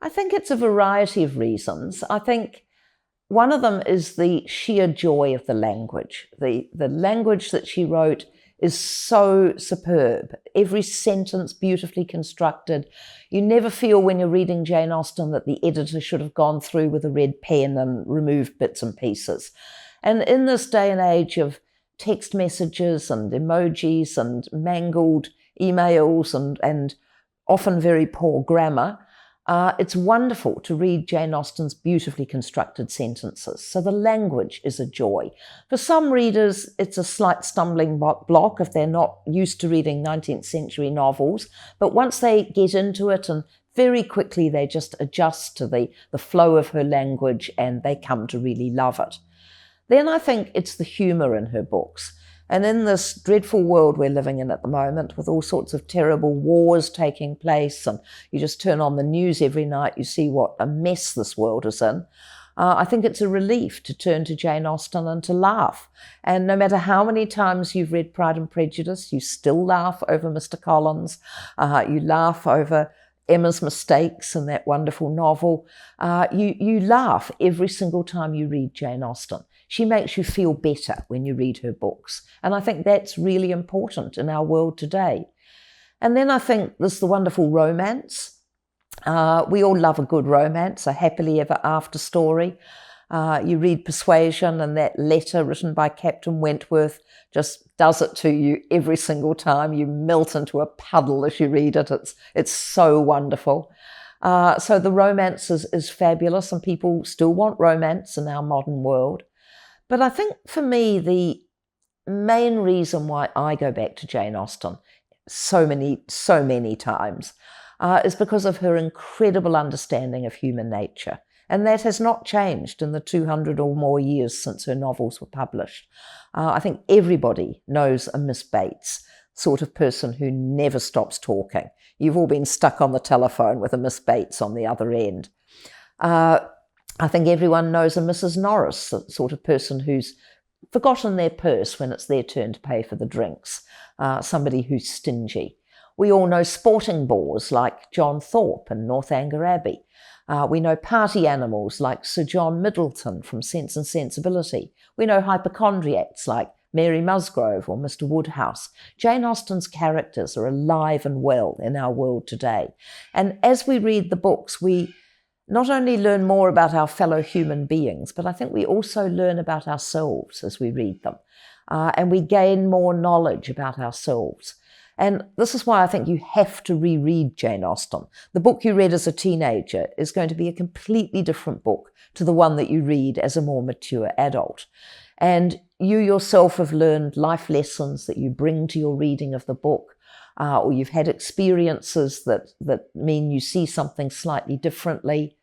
I think it's a variety of reasons. I think one of them is the sheer joy of the language. The language that she wrote is so superb. Every sentence beautifully constructed. You never feel when you're reading Jane Austen that the editor should have gone through with a red pen and removed bits and pieces. And in this day and age of text messages and emojis and mangled emails and often very poor grammar, it's wonderful to read Jane Austen's beautifully constructed sentences. So the language is a joy. For some readers, it's a slight stumbling block if they're not used to reading 19th century novels. But once they get into it, and very quickly they just adjust to the flow of her language and they come to really love it. Then I think it's the humour in her books. And in this dreadful world we're living in at the moment, with all sorts of terrible wars taking place, and you just turn on the news every night, you see what a mess this world is in, I think it's a relief to turn to Jane Austen and to laugh. And no matter how many times you've read Pride and Prejudice, you still laugh over Mr. Collins, you laugh over Emma's mistakes in that wonderful novel. You laugh every single time you read Jane Austen. She makes you feel better when you read her books. And I think that's really important in our world today. And then I think there's the wonderful romance. We all love a good romance, a happily ever after story. You read Persuasion, and that letter written by Captain Wentworth just does it to you every single time. You melt into a puddle as you read it. It's so wonderful. So the romance is fabulous, and people still want romance in our modern world. But I think for me, the main reason why I go back to Jane Austen so many times is because of her incredible understanding of human nature. And that has not changed in the 200 or more years since her novels were published. I think everybody knows a Miss Bates, sort of person who never stops talking. You've all been stuck on the telephone with a Miss Bates on the other end. I think everyone knows a Mrs. Norris, the sort of person who's forgotten their purse when it's their turn to pay for the drinks, somebody who's stingy. We all know sporting bores like John Thorpe and Northanger Abbey. We know party animals like Sir John Middleton from Sense and Sensibility. We know hypochondriacs like Mary Musgrove or Mr. Woodhouse. Jane Austen's characters are alive and well in our world today. And as we read the books, we not only learn more about our fellow human beings, but I think we also learn about ourselves as we read them. And we gain more knowledge about ourselves. And this is why I think you have to reread Jane Austen. The book you read as a teenager is going to be a completely different book to the one that you read as a more mature adult. And you yourself have learned life lessons that you bring to your reading of the book, or you've had experiences that mean you see something slightly differently.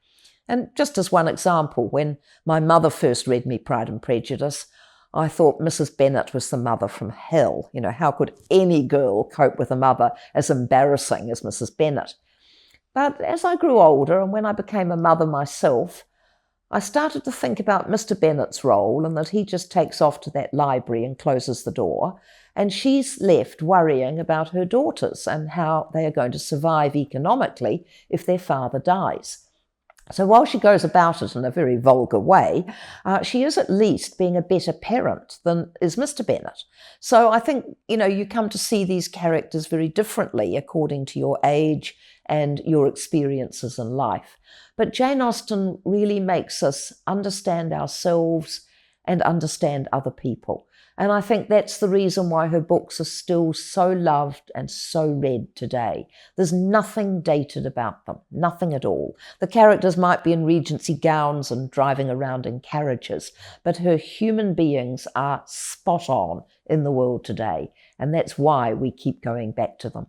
And just as one example, when my mother first read me Pride and Prejudice, I thought Mrs. Bennet was the mother from hell. You know, how could any girl cope with a mother as embarrassing as Mrs. Bennet? But as I grew older and when I became a mother myself, I started to think about Mr. Bennet's role, and that he just takes off to that library and closes the door, and she's left worrying about her daughters and how they are going to survive economically if their father dies. So while she goes about it in a very vulgar way, she is at least being a better parent than is Mr. Bennet. So I think, you come to see these characters very differently according to your age and your experiences in life. But Jane Austen really makes us understand ourselves and understand other people. And I think that's the reason why her books are still so loved and so read today. There's nothing dated about them, nothing at all. The characters might be in Regency gowns and driving around in carriages, but her human beings are spot on in the world today. And that's why we keep going back to them.